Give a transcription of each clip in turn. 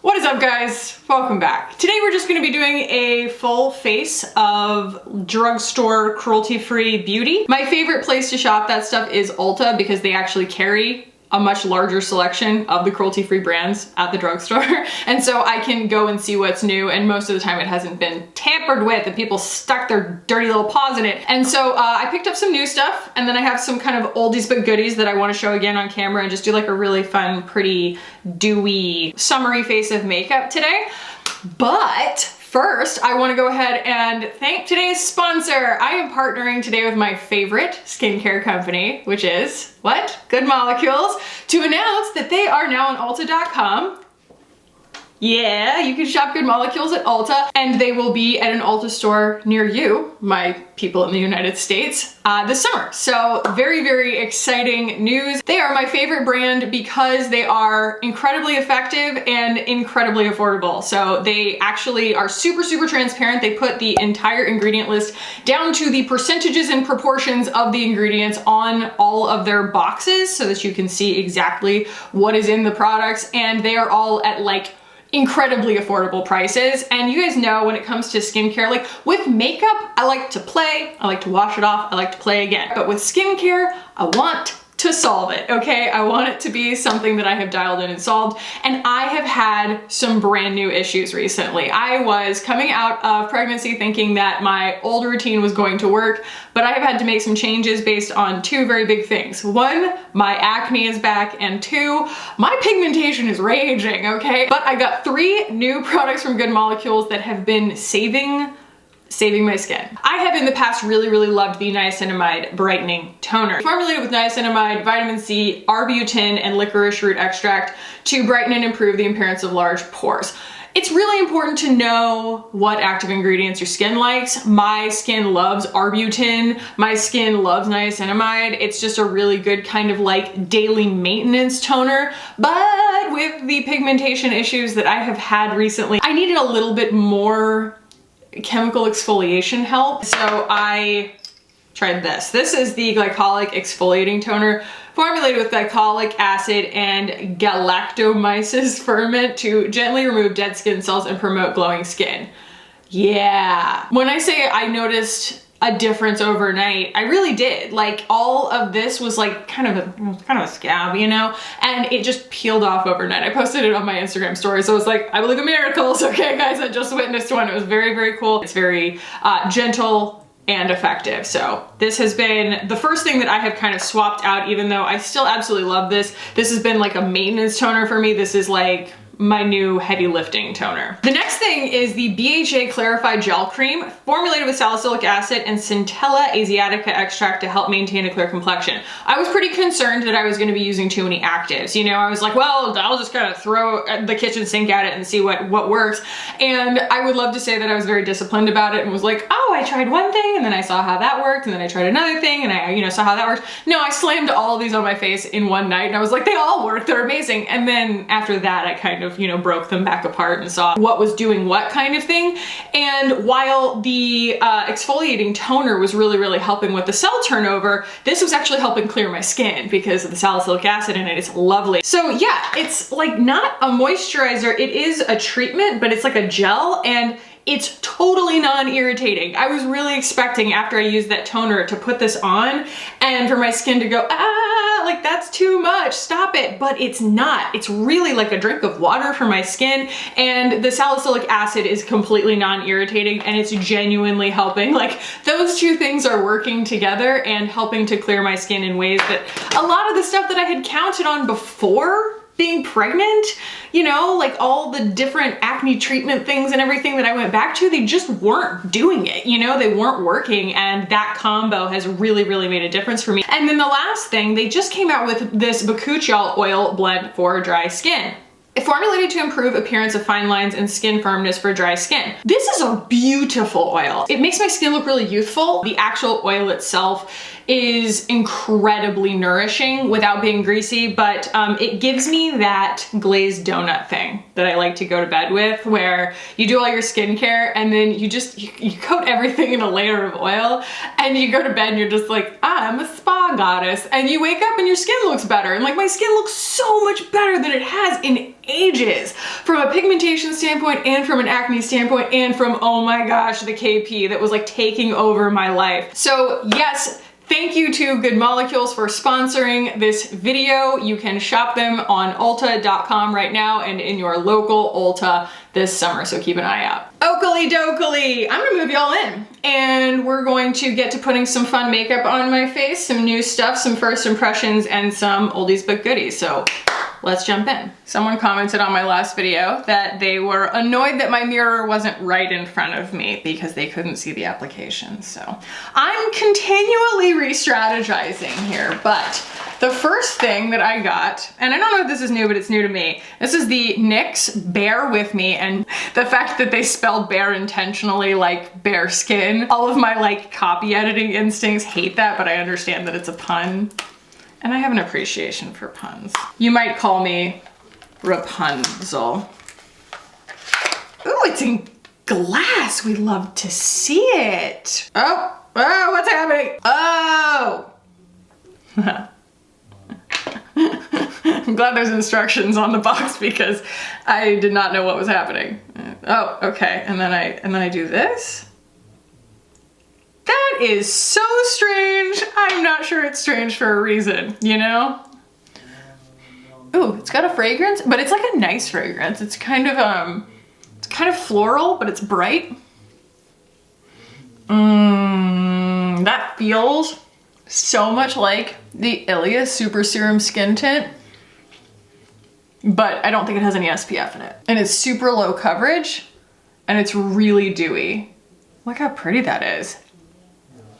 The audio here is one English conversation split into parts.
What is up, guys? Welcome back. Today we're just going to be doing a full face of drugstore cruelty-free beauty. My favorite place to shop that stuff is Ulta because they actually carry a much larger selection of the cruelty-free brands at the drugstore. And so I can go and see what's new, and most of the time it hasn't been tampered with and people stuck their dirty little paws in it. And so I picked up some new stuff, and then I have some kind of oldies but goodies that I want to show again on camera and just do like a really fun, pretty, dewy, summery face of makeup today. But first, I want to go ahead and thank today's sponsor. I am partnering today with my favorite skincare company, which is, what? Good Molecules, to announce that they are now on Ulta.com. Yeah, you can shop Good Molecules at Ulta, and they will be at an Ulta store near you, my people in the United States, this summer. So very, very exciting news. They are my favorite brand because they are incredibly effective and incredibly affordable. So they actually are super, super transparent. They put the entire ingredient list down to the percentages and proportions of the ingredients on all of their boxes so that you can see exactly what is in the products. And they are all at like incredibly affordable prices. And you guys know when it comes to skincare, like with makeup, I like to play, I like to wash it off, I like to play again. But with skincare, I want to solve it, okay? I want it to be something that I have dialed in and solved. And I have had some brand new issues recently. I was coming out of pregnancy thinking that my old routine was going to work, but I have had to make some changes based on two very big things. One, my acne is back, and two, my pigmentation is raging, okay? But I got 3 new products from Good Molecules that have been saving my skin. I have in the past really, really loved the Niacinamide Brightening Toner. Formulated with niacinamide, vitamin C, arbutin, and licorice root extract to brighten and improve the appearance of large pores. It's really important to know what active ingredients your skin likes. My skin loves arbutin. My skin loves niacinamide. It's just a really good kind of like daily maintenance toner. But with the pigmentation issues that I have had recently, I needed a little bit more chemical exfoliation help. So I tried this. This is the Glycolic Exfoliating Toner, formulated with glycolic acid and galactomyces ferment to gently remove dead skin cells and promote glowing skin. Yeah. When I say I noticed a difference overnight, I really did. Like all of this was like kind of a scab, you know, and it just peeled off overnight. I posted it on my Instagram story, so it was like, I believe in miracles. Okay, guys, I just witnessed one. It was very, very cool. It's very gentle and effective. So this has been the first thing that I have kind of swapped out, even though I still absolutely love this. This has been like a maintenance toner for me. This is like my new heavy lifting toner. The next thing is the Bha Clarified Gel Cream, formulated with salicylic acid and Centella asiatica extract to help maintain a clear complexion. I was pretty concerned that I was going to be using too many actives. You know, I was like, well, I'll just kind of throw the kitchen sink at it and see what works. And I would love to say that I was very disciplined about it and was like, oh, I tried one thing and then I saw how that worked, and then I tried another thing and I, saw how that worked. No, I slammed all of these on my face in one night and I was like, they all work, they're amazing. And then after that, I kind of, broke them back apart and saw what was doing what kind of thing. And while the exfoliating toner was really, really helping with the cell turnover, this was actually helping clear my skin because of the salicylic acid in it. It's lovely. So yeah, it's like not a moisturizer. It is a treatment, but it's like a gel, and it's totally non-irritating. I was really expecting after I used that toner to put this on and for my skin to go, like that's too much, stop it. But it's not. It's really like a drink of water for my skin, and the salicylic acid is completely non-irritating, and it's genuinely helping. Like those two things are working together and helping to clear my skin in ways that a lot of the stuff that I had counted on before being pregnant, like all the different acne treatment things and everything that I went back to, they just weren't doing it, they weren't working, and that combo has really, really made a difference for me. And then the last thing, they just came out with this Boku Chol oil blend for dry skin. Formulated to improve appearance of fine lines and skin firmness for dry skin. This is a beautiful oil. It makes my skin look really youthful. The actual oil itself is incredibly nourishing without being greasy, but it gives me that glazed donut thing that I like to go to bed with, where you do all your skincare and then you coat everything in a layer of oil and you go to bed and you're just like, I'm a spa goddess. And you wake up and your skin looks better. And like, my skin looks so much better than it has in ages, from a pigmentation standpoint and from an acne standpoint and from, oh my gosh, the KP that was like taking over my life. So yes, thank you to Good Molecules for sponsoring this video. You can shop them on Ulta.com right now and in your local Ulta this summer, so keep an eye out. Oakley dokley, I'm gonna move y'all in and we're going to get to putting some fun makeup on my face, some new stuff, some first impressions, and some oldies but goodies. So let's jump in. Someone commented on my last video that they were annoyed that my mirror wasn't right in front of me because they couldn't see the application. So I'm continually re-strategizing here, but the first thing that I got, and I don't know if this is new, but it's new to me. This is the NYX Bear With Me, and the fact that they spelled bear intentionally like bare skin. All of my like copy editing instincts hate that, but I understand that it's a pun. And I have an appreciation for puns. You might call me Rapunzel. Ooh, it's in glass. We love to see it. Oh, what's happening? Oh. I'm glad there's instructions on the box because I did not know what was happening. Oh, okay. And then I do this. That is so strange. I'm not sure it's strange for a reason, you know? Ooh, it's got a fragrance, but it's like a nice fragrance. It's kind of floral, but it's bright. That feels so much like the Ilia Super Serum Skin Tint, but I don't think it has any SPF in it. And it's super low coverage, and it's really dewy. Look how pretty that is.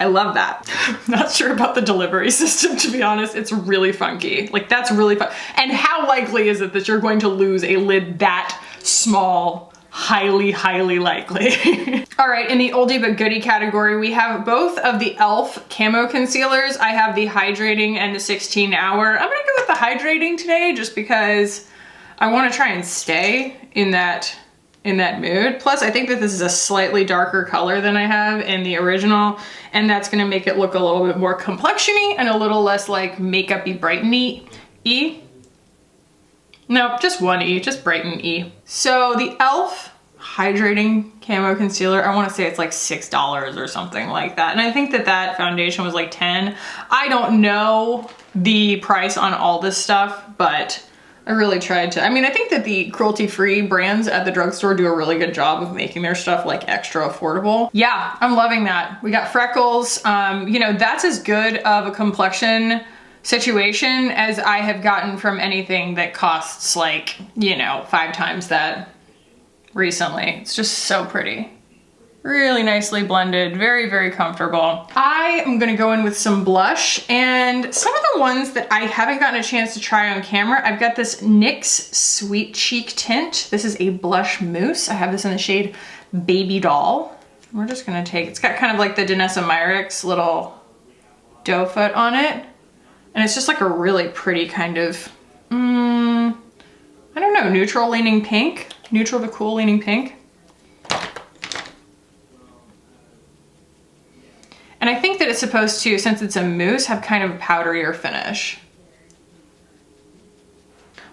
I love that. Not sure about the delivery system, to be honest. It's really funky. Like, that's really fun. And how likely is it that you're going to lose a lid that small? Highly, highly likely. All right, in the oldie but goodie category, we have both of the e.l.f. Camo Concealers. I have the Hydrating and the 16 Hour. I'm gonna go with the Hydrating today just because I wanna try and stay in that mood. Plus, I think that this is a slightly darker color than I have in the original, and that's gonna make it look a little bit more complexion-y and a little less like makeup-y, brighten-y. No, just one E, just brighten-y. So the e.l.f. Hydrating Camo Concealer, I wanna say it's like $6 or something like that. And I think that that foundation was like 10. I don't know the price on all this stuff, but I really tried to. I mean, I think that the cruelty-free brands at the drugstore do a really good job of making their stuff like extra affordable. Yeah, I'm loving that. We got freckles. You know, that's as good of a complexion situation as I have gotten from anything that costs like, you know, 5 times that recently. It's just so pretty. Really nicely blended, very, very comfortable. I am gonna go in with some blush, and some of the ones that I haven't gotten a chance to try on camera, I've got this NYX Sweet Cheek Tint. This is a blush mousse. I have this in the shade Baby Doll. We're just gonna take, it's got kind of like the Danessa Myricks little doe foot on it. And it's just like a really pretty kind of, I don't know, neutral leaning pink, neutral to cool leaning pink. And I think that it's supposed to, since it's a mousse, have kind of a powderier finish.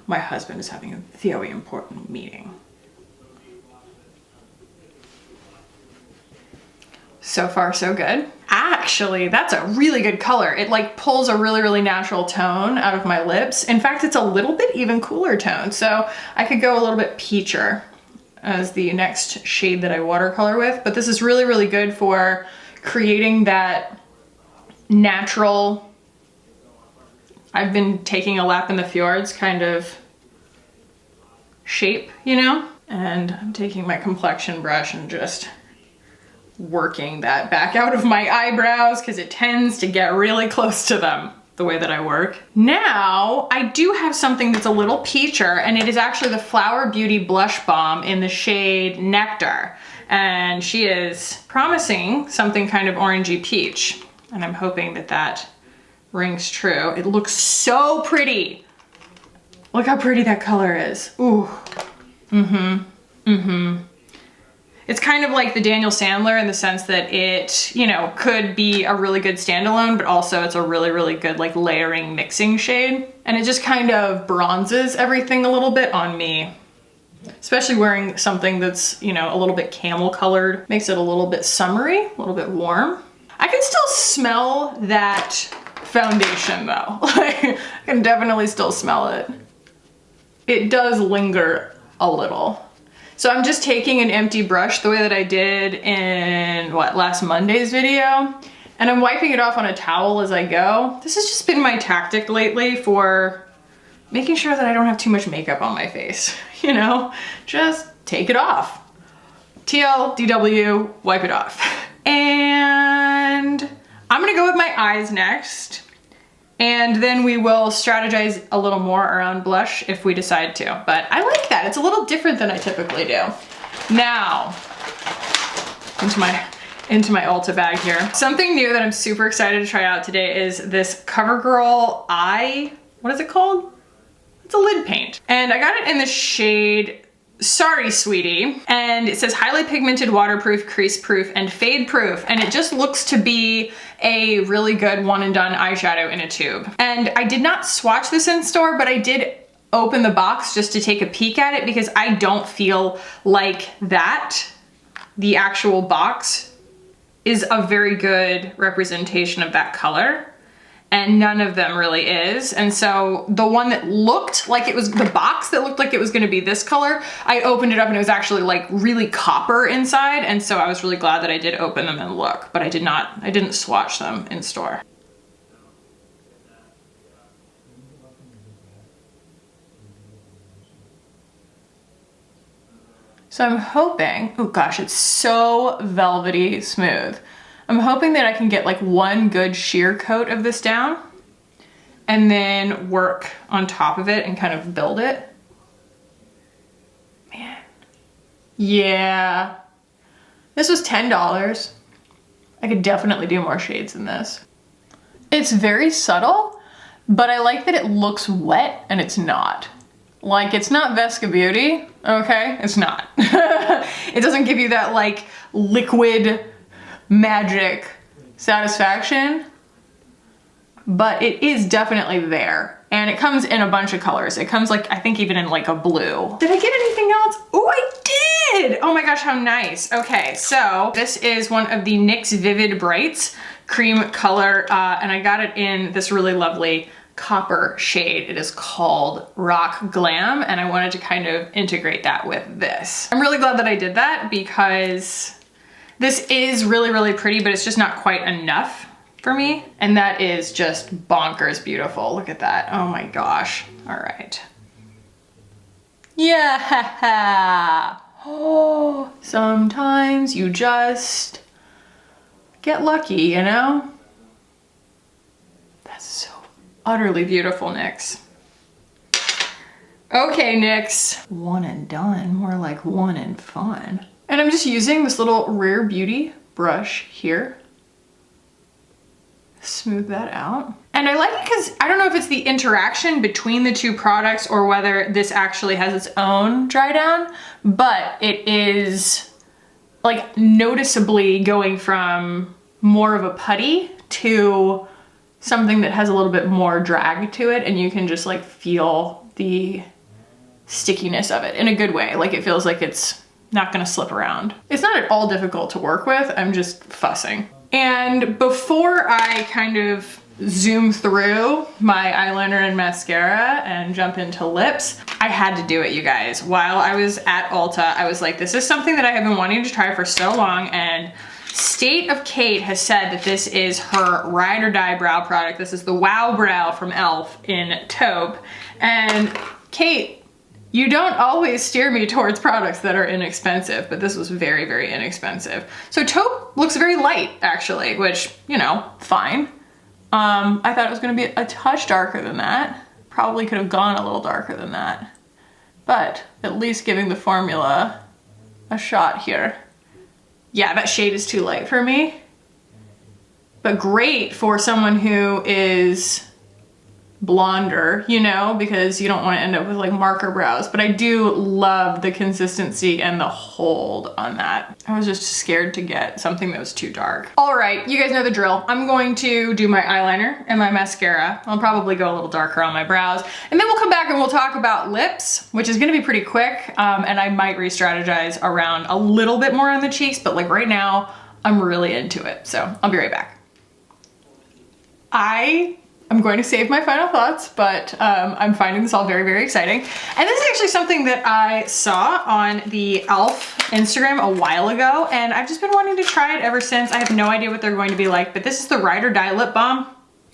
My husband is having a very important meeting. So far, so good. Actually, that's a really good color. It like pulls a really, really natural tone out of my lips. In fact, it's a little bit even cooler tone. So I could go a little bit peacher as the next shade that I watercolor with. But this is really, really good for creating that natural, I've been taking a lap in the fjords kind of shape, you know? And I'm taking my complexion brush and just working that back out of my eyebrows because it tends to get really close to them the way that I work. Now, I do have something that's a little peacher, and it is actually the Flower Beauty Blush Balm in the shade Nectar. And she is promising something kind of orangey peach. And I'm hoping that that rings true. It looks so pretty. Look how pretty that color is. Ooh. It's kind of like the Daniel Sandler in the sense that it, you know, could be a really good standalone, but also it's a really, really good like layering mixing shade. And it just kind of bronzes everything a little bit on me. Especially wearing something that's, you know, a little bit camel colored. Makes it a little bit summery, a little bit warm. I can still smell that foundation though. Like, I can definitely still smell it. It does linger a little. So I'm just taking an empty brush the way that I did in, what, last Monday's video, and I'm wiping it off on a towel as I go. This has just been my tactic lately for making sure that I don't have too much makeup on my face, you know? Just take it off. TL, DW, wipe it off. And I'm gonna go with my eyes next. And then we will strategize a little more around blush if we decide to. But I like that. It's a little different than I typically do. Now, into my Ulta bag here. Something new that I'm super excited to try out today is this Covergirl eye, what is it called? It's a lid paint. And I got it in the shade Sorry Sweetie, and it says highly pigmented, waterproof, crease proof, and fade proof, and it just looks to be a really good one and done eyeshadow in a tube. And I did not swatch this in store, but I did open the box just to take a peek at it because I don't feel like that, the actual box, is a very good representation of that color. And none of them really is. And so the one that looked like it was, the box that looked like it was gonna be this color, I opened it up and it was actually like really copper inside. And so I was really glad that I did open them and look, but I didn't swatch them in store. So I'm hoping, oh gosh, it's so velvety smooth. I'm hoping that I can get like one good sheer coat of this down and then work on top of it and kind of build it. Man. Yeah. This was $10. I could definitely do more shades than this. It's very subtle, but I like that it looks wet and it's not. Like, it's not Vesca Beauty, okay? It's not. It doesn't give you that like liquid magic satisfaction, but it is definitely there. And it comes in a bunch of colors. It comes like, I think even in like a blue. Did I get anything else? Oh, I did! Oh my gosh, how nice. Okay, so this is one of the NYX Vivid Brights cream color, and I got it in this really lovely copper shade. It is called Rock Glam, and I wanted to kind of integrate that with this. I'm really glad that I did that because this is really, really pretty, but it's just not quite enough for me. And that is just bonkers beautiful. Look at that. Oh my gosh. All right. Yeah. Oh, sometimes you just get lucky, you know? That's so utterly beautiful, NYX. Okay, NYX. One and done, more like one and fun. And I'm just using this little Rare Beauty brush here. Smooth that out. And I like it because I don't know if it's the interaction between the two products or whether this actually has its own dry down, but it is like noticeably going from more of a putty to something that has a little bit more drag to it, and you can just like feel the stickiness of it in a good way. Like it feels like it's not gonna slip around. It's not at all difficult to work with, I'm just fussing. And before I kind of zoom through my eyeliner and mascara and jump into lips, I had to do it, you guys. While I was at Ulta, I was like, this is something that I have been wanting to try for so long, and State of Kate has said that this is her ride or die brow product. This is the Wow Brow from e.l.f. in taupe. And Kate, you don't always steer me towards products that are inexpensive, but this was very, very inexpensive. So taupe looks very light, actually, which, you know, fine. I thought it was gonna be a touch darker than that. Probably could have gone a little darker than that, but at least giving the formula a shot here. Yeah, that shade is too light for me. but great for someone who is blonder, you know, because you don't want to end up with like marker brows. But I do love the consistency and the hold on that. I was just scared to get something that was too dark. All right, you guys know the drill. I'm going to do my eyeliner and my mascara. I'll probably go a little darker on my brows, and then we'll come back and we'll talk about lips, which is going to be pretty quick. And I might re-strategize around a little bit more on the cheeks, but like right now I'm really into it. So I'll be right back. I'm going to save my final thoughts, but I'm finding this all very, very exciting. And this is actually something that I saw on the e.l.f. Instagram a while ago, and I've just been wanting to try it ever since. I have no idea what they're going to be like, but this is the Ride or Die Lip Balm.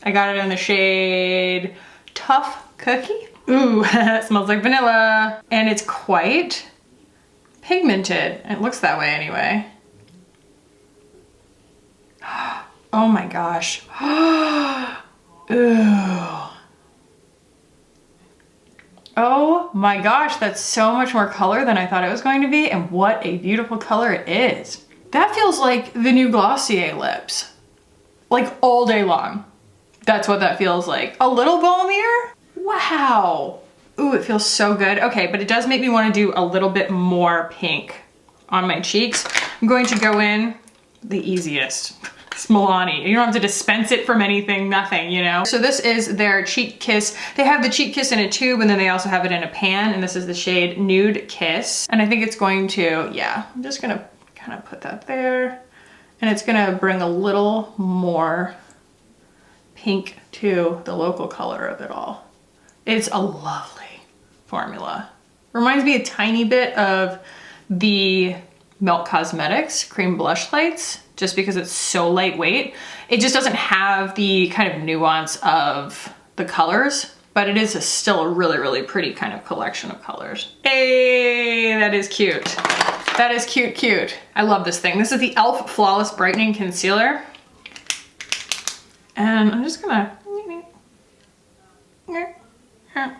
I got it in the shade Tough Cookie. Ooh, it smells like vanilla. And it's quite pigmented. It looks that way anyway. Oh my gosh. Ooh. Oh my gosh, that's so much more color than I thought it was going to be, and what a beautiful color it is. That feels like the new Glossier lips. Like all day long. That's what that feels like. A little balmier? Wow. Ooh, it feels so good. Okay, but it does make me want to do a little bit more pink on my cheeks. I'm going to go in the easiest. Milani. You don't have to dispense it from anything, nothing, you know? So this is their Cheek Kiss. They have the Cheek Kiss in a tube, and then they also have it in a pan, and this is the shade Nude Kiss. And I think it's going to, yeah, I'm just gonna kind of put that there, and it's gonna bring a little more pink to the local color of it all. It's a lovely formula. Reminds me a tiny bit of the Milk Cosmetics Cream Blush Lights, just because it's so lightweight. It just doesn't have the kind of nuance of the colors, but it is still a really, really pretty kind of collection of colors. Hey, that is cute. That is cute, cute. I love this thing. This is the e.l.f. Flawless Brightening Concealer. And I'm just gonna,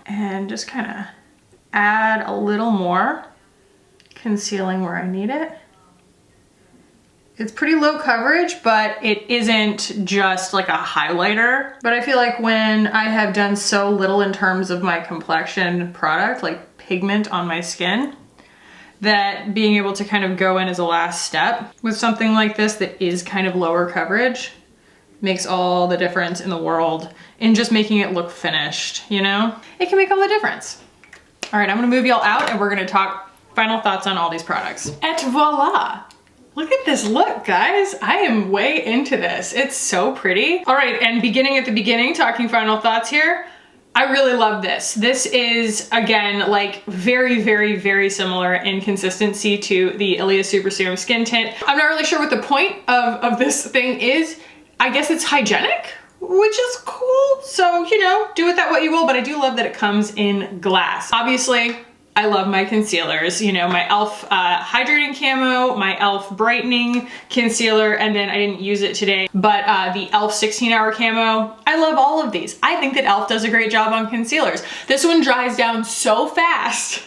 and just kind of add a little more concealing where I need it. It's pretty low coverage, but it isn't just like a highlighter. But I feel like when I have done so little in terms of my complexion product, like pigment on my skin, that being able to kind of go in as a last step with something like this that is kind of lower coverage makes all the difference in the world in just making it look finished, you know? It can make all the difference. All right, I'm gonna move y'all out and we're gonna talk final thoughts on all these products. Et voila! Look at this look, guys. I am way into this. It's so pretty. All right, and beginning at the beginning, talking final thoughts here, I really love this. This is, again, like very, very, very similar in consistency to the Ilia Super Serum Skin Tint. I'm not really sure what the point of this thing is. I guess it's hygienic, which is cool. So, you know, do with that what you will, but I do love that it comes in glass. Obviously, I love my concealers, you know, my e.l.f. Hydrating Camo, my e.l.f. Brightening Concealer, and then I didn't use it today, but the e.l.f. 16-Hour Camo. I love all of these. I think that e.l.f. does a great job on concealers. This one dries down so fast,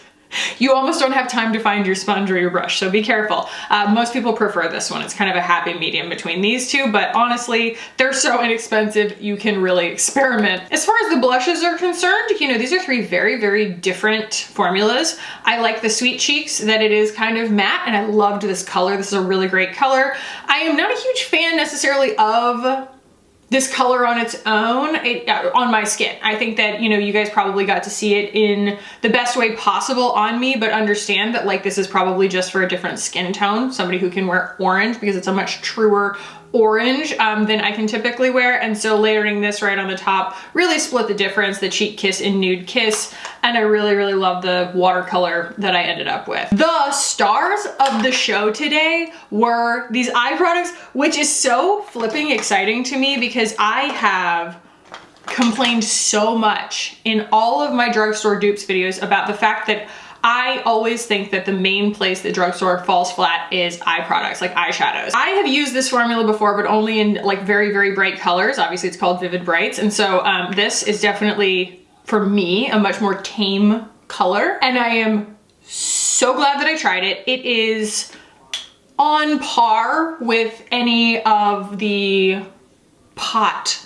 you almost don't have time to find your sponge or your brush, so be careful. Most people prefer this one. It's kind of a happy medium between these two, but honestly, they're so inexpensive, you can really experiment. As far as the blushes are concerned, you know, these are three very, very different formulas. I like the Sweet Cheeks, that it is kind of matte, and I loved this color. This is a really great color. I am not a huge fan necessarily of this color on its own on my skin. I think that, you know, you guys probably got to see it in the best way possible on me, but understand that like this is probably just for a different skin tone, somebody who can wear orange, because it's a much truer orange than I can typically wear. And so layering this right on the top really split the difference, the Cheek Kiss and Nude Kiss. And I really, really love the watercolor that I ended up with. The stars of the show today were these eye products, which is so flipping exciting to me because I have complained so much in all of my drugstore dupes videos about the fact that I always think that the main place that drugstore falls flat is eye products, like eyeshadows. I have used this formula before, but only in like very, very bright colors. Obviously it's called Vivid Brights. And so this is definitely, for me, a much more tame color. And I am so glad that I tried it. It is on par with any of the pot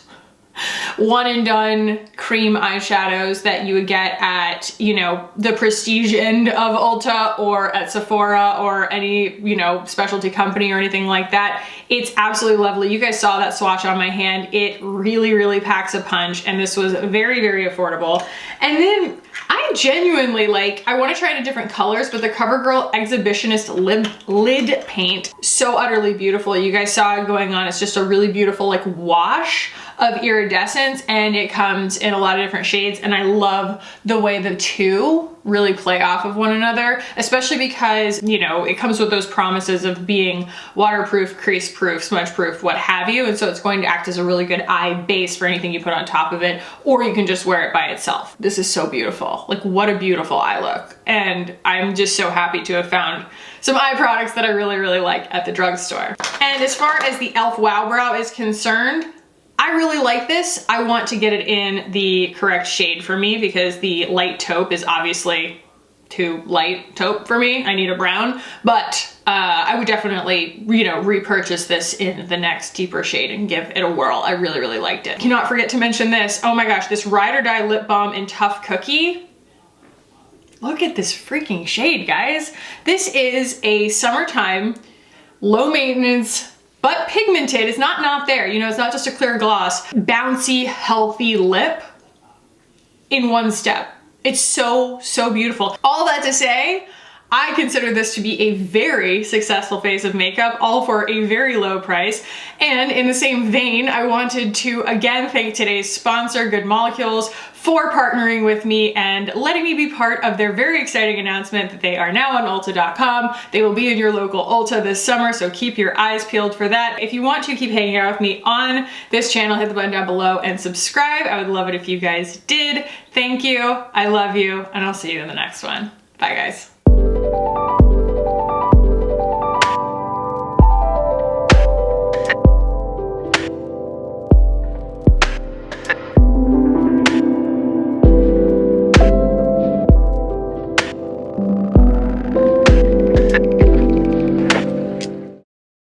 one and done cream eyeshadows that you would get at, you know, the prestige end of Ulta or at Sephora or any, you know, specialty company or anything like that. It's absolutely lovely. You guys saw that swatch on my hand. It really, really packs a punch, and this was very, very affordable. And then I genuinely I want to try it in different colors, but the Covergirl Exhibitionist lid paint, so utterly beautiful. You guys saw it going on. It's just a really beautiful like wash of iridescence, and it comes in a lot of different shades, and I love the way the two really play off of one another, especially because, you know, it comes with those promises of being waterproof, crease proof, smudge proof, what have you, and so it's going to act as a really good eye base for anything you put on top of it, or you can just wear it by itself. This is so beautiful. Like, what a beautiful eye look, and I'm just so happy to have found some eye products that I really, really like at the drugstore. And as far as the e.l.f. Wow Brow is concerned, I really like this. I want to get it in the correct shade for me because the light taupe is obviously too light taupe for me. I need a brown, but I would definitely, you know, repurchase this in the next deeper shade and give it a whirl. I really, really liked it. Cannot forget to mention this. Oh my gosh, this Ride or Die Lip Balm in Tough Cookie. Look at this freaking shade, guys. This is a summertime, low maintenance, but pigmented. It's not there. You know, it's not just a clear gloss. Bouncy, healthy lip in one step. It's so, so beautiful. All that to say, I consider this to be a very successful face of makeup, all for a very low price. And in the same vein, I wanted to again thank today's sponsor, Good Molecules, for partnering with me and letting me be part of their very exciting announcement that they are now on Ulta.com. They will be in your local Ulta this summer, so keep your eyes peeled for that. If you want to keep hanging out with me on this channel, hit the button down below and subscribe. I would love it if you guys did. Thank you, I love you, and I'll see you in the next one. Bye guys.